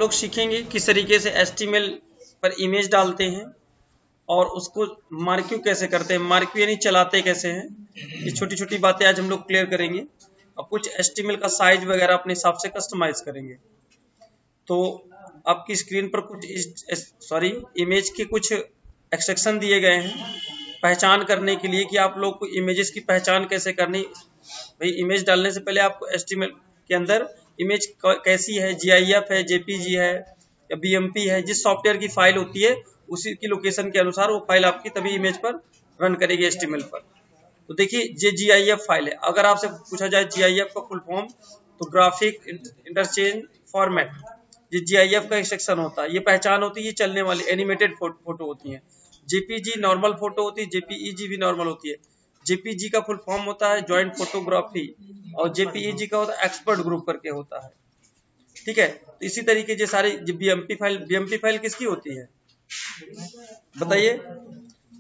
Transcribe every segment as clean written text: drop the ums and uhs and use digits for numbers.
लोग सीखेंगे किस तरीके से HTML पर इमेज डालते हैं और उसको मार्क्यू कैसे करते हैं, मार्क्यू यानी चलाते कैसे हैं। ये छोटी छोटी बातें आज हम लोग क्लियर करेंगे और कुछ HTML का साइज वगैरह अपने हिसाब से कस्टमाइज करेंगे। तो आपकी स्क्रीन पर कुछ इमेज के कुछ एक्सट्रैक्शन दिए गए हैं पहचान करने के लिए कि आप लोग को इमेजेस की पहचान कैसे करनी। भाई इमेज डालने से पहले आपको HTML के अंदर इमेज कैसी है, GIF है, JPG है या BMP है, जिस सॉफ्टवेयर की फाइल होती है उसी की लोकेशन के अनुसार वो फाइल आपकी तभी इमेज पर रन करेगी HTML पर। तो देखिए ये GIF फाइल है। अगर आपसे पूछा जाए GIF का फुल फॉर्म तो ग्राफिक इंटरचेंज फॉर्मेट, ये GIF का सेक्शन होता है। ये पहचान होती है, ये चलने वाली एनिमेटेड फोटो होती है। JPG नॉर्मल फोटो होती है, JPEG भी नॉर्मल होती है। JPG का फुल फॉर्म होता है ज्वाइंट फोटोग्राफी और JPEG का होता है एक्सपर्ट ग्रुप करके होता है। ठीक है, तो इसी तरीके से सारी BMP फाइल किसकी होती है बताइए?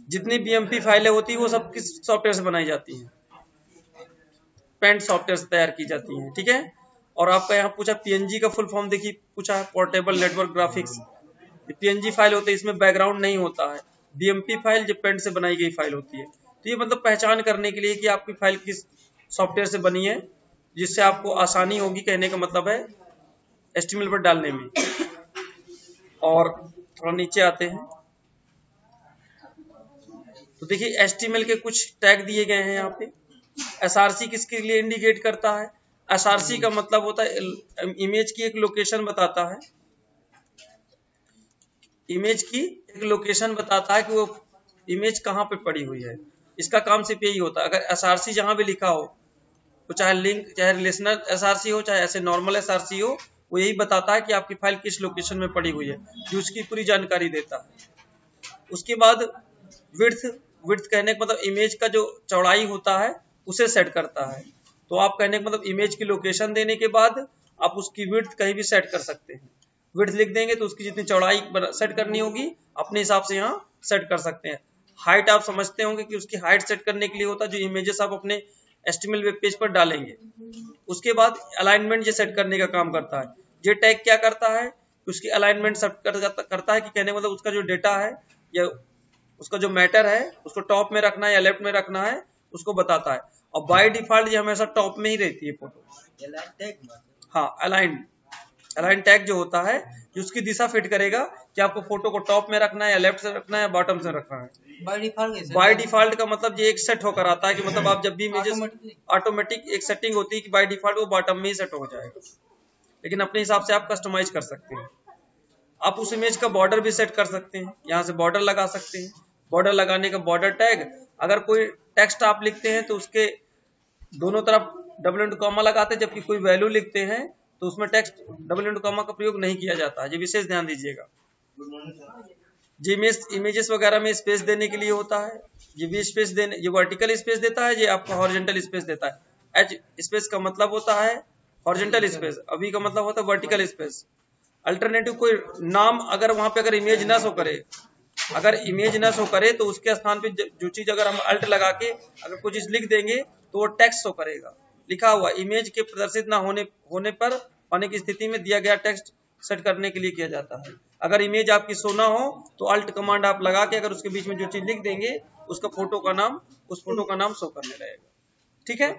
जितनी BMP फाइलें होती है वो सब किस सॉफ्टवेयर से बनाई जाती हैं? पेंट सॉफ्टवेयर से तैयार की जाती हैं। ठीक है, और आपका यहाँ पूछा PNG का फुल फॉर्म देखिए, पूछा है portable network graphics. PNG file होती है, इसमें बैकग्राउंड नहीं होता है। BMP फाइल जो पेंट से बनाई गई फाइल होती है। तो ये मतलब पहचान करने के लिए कि आपकी फाइल किस सॉफ्टवेयर से बनी है, जिससे आपको आसानी होगी, कहने का मतलब है HTML पर डालने में। और थोड़ा नीचे आते हैं तो देखिए HTML के कुछ टैग दिए गए हैं यहाँ पे। SRC किसके लिए इंडिकेट करता है? SRC का मतलब होता है इमेज की एक लोकेशन बताता है। इमेज की एक लोकेशन बताता है कि वो इमेज कहाँ पे पड़ी हुई है। इसका काम सिर्फ यही होता है। अगर SRC जहां भी लिखा हो, तो चाहे लिंक, चाहे रिलेशनल SRC हो, चाहे ऐसे नॉर्मल SRC हो, वो यही बताता है कि आपकी फाइल किस लोकेशन में पड़ी हुई है, जो उसकी पूरी जानकारी देता है। उसके बाद विड्थ कहने का मतलब इमेज का जो चौड़ाई होता है उसे सेट करता है। तो आप कहने का मतलब इमेज की लोकेशन देने के बाद आप उसकी विड्थ कहीं भी सेट कर सकते हैं। विड्थ लिख देंगे तो उसकी जितनी चौड़ाई सेट करनी होगी अपने हिसाब से यहाँ सेट कर सकते हैं। हाइट आप समझते होंगे कि उसकी हाइट सेट करने के लिए होता है, जो इमेजेस आप अपने HTML वेब पेज पर डालेंगे। उसके बाद अलाइनमेंट ये सेट करने का काम करता है। ये टैग क्या करता है? उसकी अलाइनमेंट सेट करता है कि कहने का मतलब उसका जो डेटा है या उसका जो मैटर है उसको टॉप में रखना है या लेफ्ट में रखना है, उसको बताता है। और बाय डिफॉल्ट ये हमेशा टॉप में ही रहती है फोटो। हाँ, अलाइन टैग जो होता है, जो उसकी दिशा फिट करेगा कि आपको फोटो को टॉप में रखना है या लेफ्ट से रखना है या बॉटम से रखना है। बाय डिफॉल्ट का मतलब ये एक सेट होकर आता है कि मतलब आप जब भी इमेजेस ऑटोमेटिक एक सेटिंग होती है कि बाय डिफॉल्ट वो बॉटम में ही सेट हो जाएगा, लेकिन अपने हिसाब से आप कस्टमाइज कर सकते हैं। आप उस इमेज का बॉर्डर भी सेट कर सकते हैं, यहाँ से बॉर्डर लगा सकते हैं। बॉर्डर लगाने का बॉर्डर टैग, अगर कोई टेक्स्ट आप लिखते हैं तो उसके दोनों तरफ डबल इंटू कॉमा लगाते हैं, जबकि कोई वैल्यू लिखते हैं तो उसमें टेक्स्ट डबल इंटू कॉमा का प्रयोग नहीं किया जाता है। ये विशेष ध्यान दीजिएगा। इमेजेस वगैरह में स्पेस देने के लिए होता है। ये भी स्पेस देने, ये वर्टिकल स्पेस देता है, ये आपको हॉरिजॉन्टल स्पेस देता है। एच स्पेस का मतलब होता है हॉरिजॉन्टल स्पेस, अभी का मतलब होता है वर्टिकल स्पेस। अल्टरनेटिव कोई नाम अगर वहां पे अगर इमेज न शो करे, अगर इमेज न शो करे तो उसके स्थान पे जो चीज अगर हम अल्ट लगा के अगर कोई चीज लिख देंगे तो वो टेक्स्ट शो करेगा। लिखा हुआ इमेज के प्रदर्शित ना होने पर पाने की स्थिति में दिया गया टेक्स्ट सेट करने के लिए किया जाता है। अगर इमेज आपकी शो ना हो तो अल्ट कमांड आप लगा के अगर उसके बीच में जो चीज लिख देंगे उसका फोटो का नाम, उस फोटो का नाम शो करने लगेगा। ठीक है,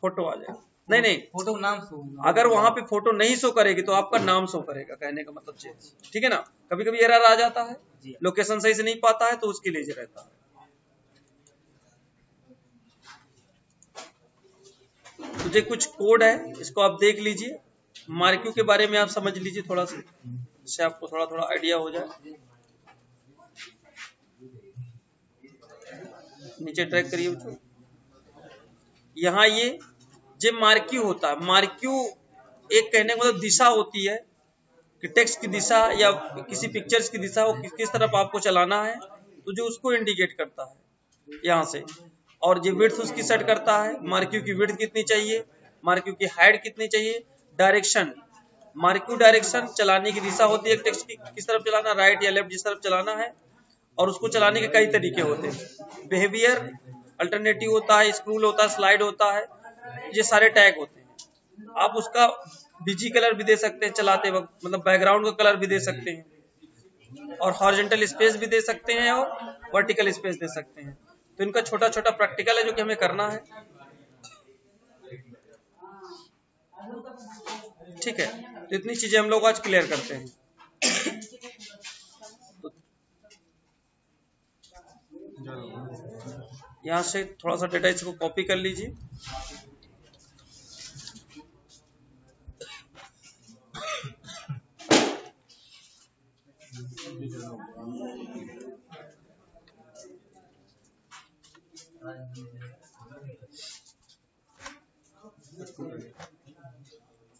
फोटो आ जाएगा। नहीं, फोटो नाम शो, अगर वहां पे फोटो नहीं शो करेगी तो आपका नाम शो करेगा, कहने का मतलब चेंज। ठीक है ना, कभी कभी एरर आ जाता है, लोकेशन सही से नहीं पाता है तो उसके लिए रहता है। तो ये कुछ कोड है, इसको आप देख लीजिए। मार्क्यू के बारे में आप समझ लीजिए थोड़ा सा, इससे आपको थोड़ा थोड़ा आइडिया हो जाए। नीचे ट्रैक करिए। यहाँ ये मार्क्यू होता है। मार्क्यू एक कहने का मतलब दिशा होती है कि टेक्स्ट की दिशा या किसी पिक्चर्स की दिशा वो किस तरफ आपको चलाना है, तो जो उसको इंडिकेट करता है यहाँ से। और ये विड्थ उसकी सेट करता है, मार्क्यू की विड्थ कितनी चाहिए, मार्क्यू की हाइट कितनी चाहिए। डायरेक्शन, मार्क्यू डायरेक्शन चलाने की दिशा होती है टेक्स्ट की, किस तरफ चलाना, राइट या लेफ्ट, जिस तरफ चलाना है। और उसको चलाने के कई तरीके होते हैं। बिहेवियर अल्टरनेटिव होता है, स्क्रूल होता है, स्लाइड होता है, ये सारे टैग होते हैं। आप उसका बीजी कलर भी दे सकते हैं चलाते वक्त, मतलब बैकग्राउंड का कलर भी दे सकते हैं, और हॉरिजॉन्टल स्पेस भी दे सकते हैं और वर्टिकल स्पेस दे सकते हैं। तो इनका छोटा छोटा प्रैक्टिकल है जो कि हमें करना है। ठीक है, तो इतनी चीजें हम लोग आज क्लियर करते हैं। यहाँ से थोड़ा सा डेटा इसको कॉपी कर लीजिए।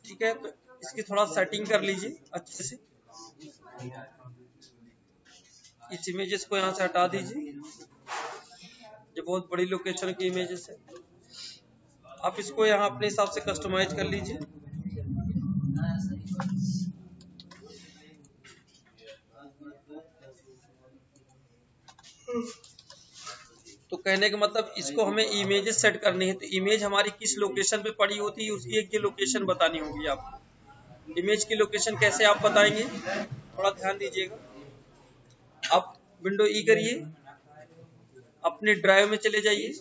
ठीक है, तो इसकी थोड़ा सेटिंग कर लीजिए अच्छे से। इस इमेजेस को यहाँ से हटा दीजिए, जो बहुत बड़ी लोकेशन की इमेजेस है। आप इसको यहाँ अपने हिसाब से कस्टमाइज कर लीजिए। तो कहने का मतलब इसको हमें इमेजेस सेट करनी है, तो इमेज हमारी किस लोकेशन पे पड़ी होती है उसकी एक ये लोकेशन बतानी होगी आपको। इमेज की लोकेशन कैसे आप बताएंगे, थोड़ा ध्यान दीजिएगा। आप विंडो ई करिए, अपने ड्राइव में चले जाइए।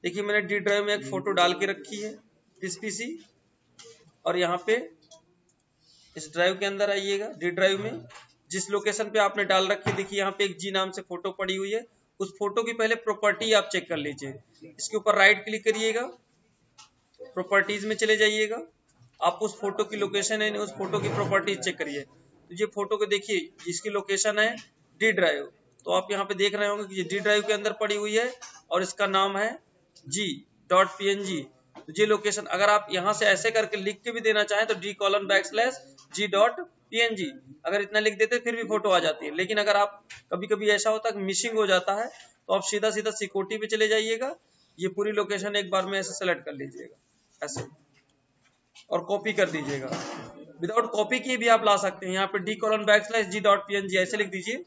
देखिए मैंने डी ड्राइव में एक फोटो डाल के रखी है, दिस पीसी, और यहाँ पे इस ड्राइव के अंदर आइएगा। डी ड्राइव में जिस लोकेशन पे आपने डाल रखी, देखिए यहाँ पे एक जी नाम से फोटो पड़ी हुई है, उस फोटो की पहले प्रॉपर्टी आप चेक कर लीजिए। इसके ऊपर राइट क्लिक करिएगा, प्रॉपर्टीज में चले जाइएगा। आप उस फोटो की लोकेशन है, उस फोटो की प्रॉपर्टीज चेक करिए। तो ये फोटो को देखिए, इसकी लोकेशन है डी ड्राइव। तो आप यहाँ पे देख रहे होंगे कि ये डी ड्राइव के अंदर पड़ी हुई है और इसका नाम है g.png। तो ये लोकेशन अगर आप यहाँ से ऐसे करके लिख के भी देना चाहें तो d:\g.png, अगर इतना लिख देते फिर भी फोटो आ जाती है। लेकिन अगर आप कभी कभी ऐसा होता है मिसिंग हो जाता है, तो आप सीधा सीधा सिक्योरिटी पे चले जाइएगा। ये पूरी लोकेशन एक बार में ऐसे सेलेक्ट कर लीजिएगा ऐसे, और कॉपी कर दीजिएगा। विदाउट कॉपी किए भी आप ला सकते हैं। यहाँ पे d:\g.png ऐसे लिख दीजिए,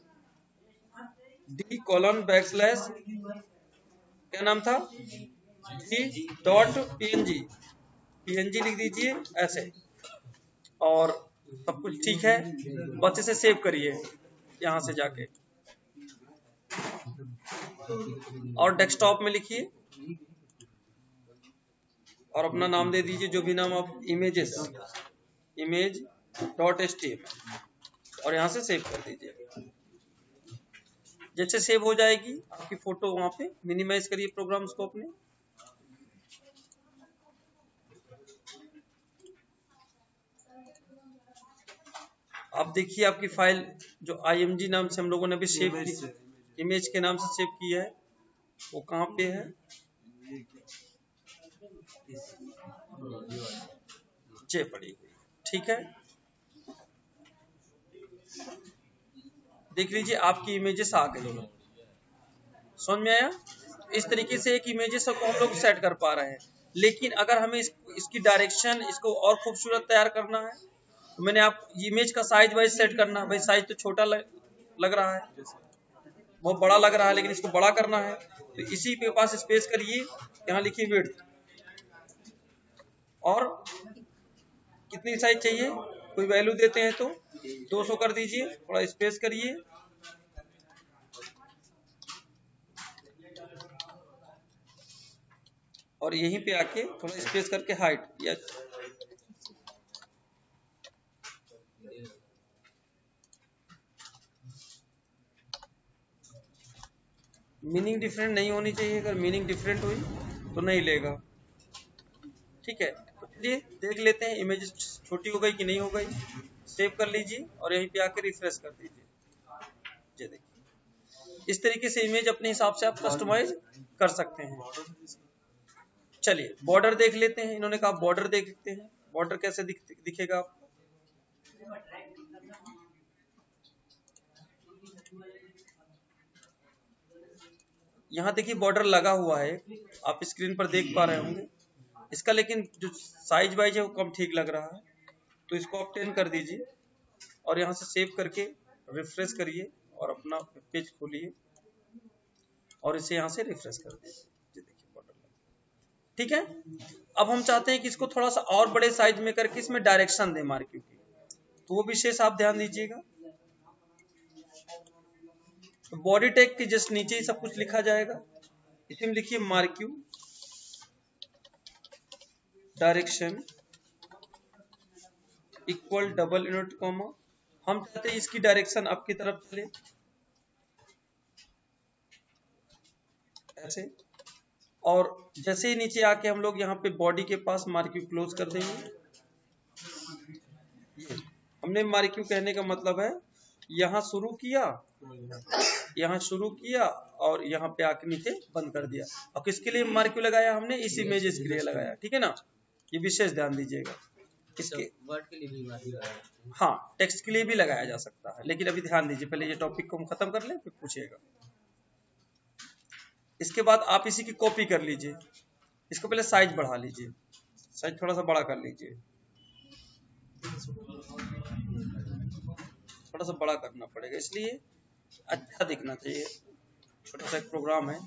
d:\, क्या नाम था, g.png, png लिख दीजिए ऐसे, और सब कुछ ठीक है। बस इसे सेव करिए यहाँ से जाके, और डेस्कटॉप में लिखिए और अपना नाम दे दीजिए, जो भी नाम आप, image.html, और यहाँ से सेव कर दीजिए। जैसे सेव हो जाएगी आपकी फोटो, वहां पे मिनिमाइज करिए प्रोग्राम्स को अपने। आप देखिए आपकी फाइल जो img नाम से हम लोगों ने अभी सेव की, इमेज के नाम से सेव किया है, वो कहाँ पे है, जे पड़ी हुई। ठीक है, देख लीजिए आपकी इमेजेस आ गई, समझ में आया। इस तरीके से एक इमेजेस को हम लोग सेट कर पा रहे हैं। लेकिन अगर हमें इसकी डायरेक्शन, इसको और खूबसूरत तैयार करना है, तो मैंने आप इमेज का साइज वाइज सेट करना है। भाई साइज तो छोटा लग रहा है, बहुत बड़ा लग रहा है, लेकिन इसको बड़ा करना है। तो इसी के पास स्पेस करिए, यहाँ लिखिए विड्थ, और कितनी साइज चाहिए कोई वैल्यू देते हैं तो 200 कर दीजिए, थोड़ा स्पेस करिए, और यहीं पे आके थोड़ा स्पेस करके हाइट, या मीनिंग डिफरेंट नहीं होनी चाहिए। अगर मीनिंग डिफरेंट हुई तो नहीं लेगा। ठीक है, तो चलिए देख लेते हैं इमेज छोटी हो गई कि नहीं हो गई। सेव कर लीजिए और यहीं पे आके रिफ्रेश कर दीजिए। ये देखिए, इस तरीके से इमेज अपने हिसाब से आप कस्टमाइज कर सकते हैं। चलिए बॉर्डर देख लेते हैं। इन्होंने कहा बॉर्डर देखते हैं, बॉर्डर कैसे दिखेगा आपको। यहाँ देखिए बॉर्डर लगा हुआ है, आप स्क्रीन पर देख पा रहे होंगे इसका, लेकिन जो साइज वाइज है वो कम ठीक लग रहा है। तो इसको आप 10 कर दीजिए और यहाँ से सेव करके रिफ्रेश करिए और अपना पेज खोलिए और इसे यहाँ से रिफ्रेश कर दीजिए। ये देखिए बॉर्डर लगा। ठीक है। अब हम चाहते हैं कि इसको थोड़ा सा और बड़े साइज में करके इसमें डायरेक्शन दें मार्क्यू की, तो वो विशेष आप ध्यान दीजिएगा। बॉडी टैग के जस्ट नीचे ही सब कुछ लिखा जाएगा। इसमें लिखिए मार्क्यू direction equal double inverted comma. हम चाहते हैं इसकी डायरेक्शन आपकी तरफ चले ऐसे, और जैसे ही नीचे आके हम लोग यहाँ पे बॉडी के पास मार्क्यू क्लोज कर देंगे। हमने मार्क्यू कहने का मतलब है यहाँ शुरू किया, यहाँ शुरू किया और यहाँ पे आके नीचे बंद कर दिया। और किसके लिए मार्क्यू लगाया हमने? इस इमेजेस के लिए लगाया, ठीक है ना। ये विशेष ध्यान दीजिएगा। इसके वर्ड के लिए भी मार्क्यू लगाया, हाँ टेक्स्ट के लिए भी लगाया जा सकता है, लेकिन अभी ध्यान दीजिए, पहले ये टॉपिक को हम खत्म कर लें फिर पूछिएगा। इसके बाद आप इसी की कॉपी कर लीजिए। इसको पहले साइज बढ़ा लीजिए, साइज थोड़ा सा बड़ा कर लीजिए, थोड़ा सा बड़ा करना पड़ेगा इसलिए अच्छा दिखना चाहिए। छोटा सा एक प्रोग्राम है।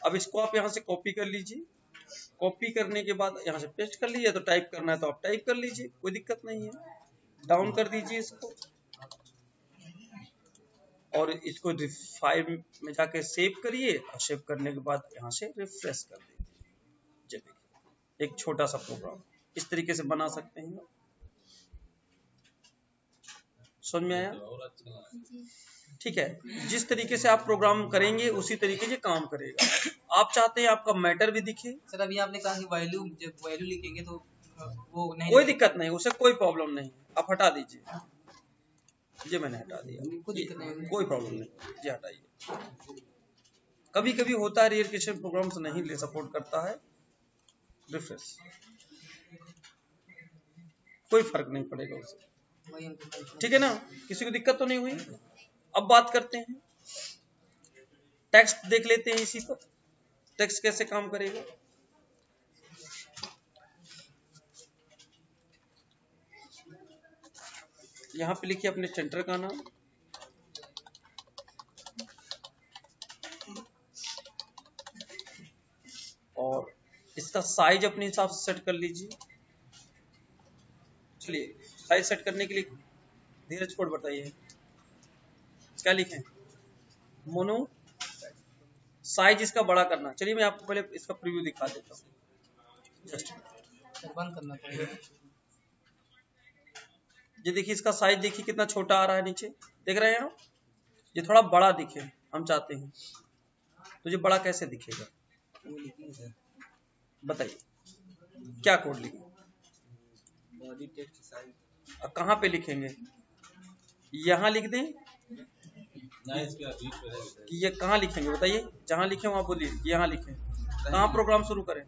अब इसको आप यहाँ से कॉपी कर लीजिए। कॉपी करने के बाद यहाँ से पेस्ट कर लीजिए, तो टाइप करना है तो आप टाइप कर लीजिए, कोई दिक्कत नहीं है। डाउन कर दीजिए इसको और इसको फाइल में जाके सेव करिए, और सेव करने के बाद यहाँ से रिफ्रेश कर दीजिए। देखिए एक छोटा सा प्रोग्राम इस तरीके से बना सकते हैं। समझ में आया? ठीक है, जिस तरीके से आप प्रोग्राम करेंगे उसी तरीके से काम करेगा। आप चाहते हैं आपका मैटर भी दिखे। सर अभी आपने कहा कि वैल्यू, जब वैल्यू लिखेंगे तो वो नहीं, कोई दिक्कत नहीं, उसे कोई प्रॉब्लम नहीं, आप हटा दीजिए। ये मैंने हटा दिया, कोई प्रॉब्लम नहीं, ये हटाइए। कभी कभी होता है रियल क्वेश्चन प्रोग्राम्स नहीं ले सपोर्ट करता है, रिफ्रेश, कोई फर्क नहीं पड़ेगा उसे, ठीक है ना। किसी को दिक्कत तो नहीं हुई? अब बात करते हैं टेक्स्ट, देख लेते हैं इसी पर टेक्स्ट कैसे काम करेगा। यहां पे लिखिए अपने सेंटर का नाम, और इसका साइज अपने हिसाब से सेट कर लीजिए। चलिए साइज सेट करने के लिए धीरज कोड बताइए, क्या लिखें? मोनो साइज इसका बड़ा करना। चलिए मैं आपको पहले इसका प्रीव्यू दिखा देता हूँ, जस्ट बंद करना पड़ेगा। ये देखिए इसका साइज देखिए कितना छोटा आ रहा है, नीचे देख रहे हैं आप? ये थोड़ा बड़ा दिखे हम चाहते हैं, तो ये बड़ा कैसे दिखेगा बताइए, क्या कोड लिखें? बॉडी टेक्स्ट साइज कहाँ पे लिखेंगे? यहाँ लिख दें कि ये कहाँ लिखेंगे बताइए? जहाँ लिखे वहां बोलिए, यहाँ लिखें। कहाँ प्रोग्राम शुरू करें?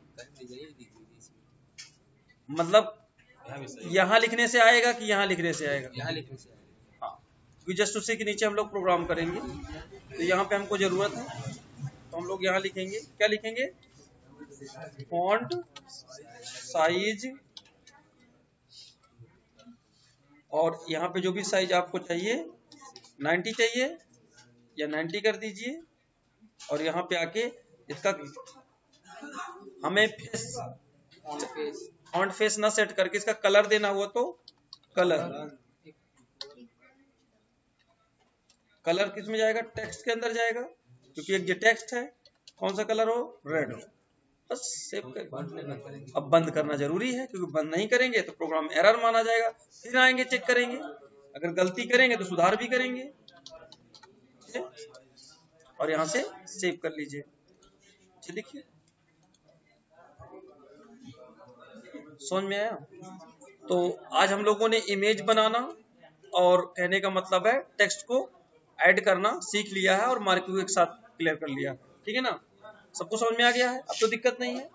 मतलब यहाँ लिखने से आएगा कि यहाँ लिखने से आएगा? यहाँ लिखने से आएगा। हाँ, क्योंकि जस्ट उसी के नीचे हम लोग प्रोग्राम करेंगे, तो यहाँ पे हमको जरूरत है, तो हम लोग यहाँ लिखेंगे। क्या लिखेंगे? फॉन्ट साइज, और यहाँ पे जो भी साइज आपको चाहिए, 90 चाहिए या 90 कर दीजिए। और यहाँ पे आके इसका हमें फॉन्ट फेस ना सेट करके इसका कलर देना हुआ तो कलर किस में जाएगा? टेक्स्ट के अंदर जाएगा, क्योंकि एक ये टेक्स्ट है। कौन सा कलर हो? रेड हो। बस सेव कर। अब बंद करना जरूरी है, क्योंकि बंद नहीं करेंगे तो प्रोग्राम एरर माना जाएगा। फिर आएंगे चेक करेंगे, अगर गलती करेंगे तो सुधार भी करेंगे। और यहां से सेव कर लीजिए। देखिए समझ में आया? तो आज हम लोगों ने इमेज बनाना और कहने का मतलब है टेक्स्ट को ऐड करना सीख लिया है, और मार्क्यू एक साथ क्लियर कर लिया, ठीक है ना। सबको समझ में आ गया है? अब तो दिक्कत नहीं है।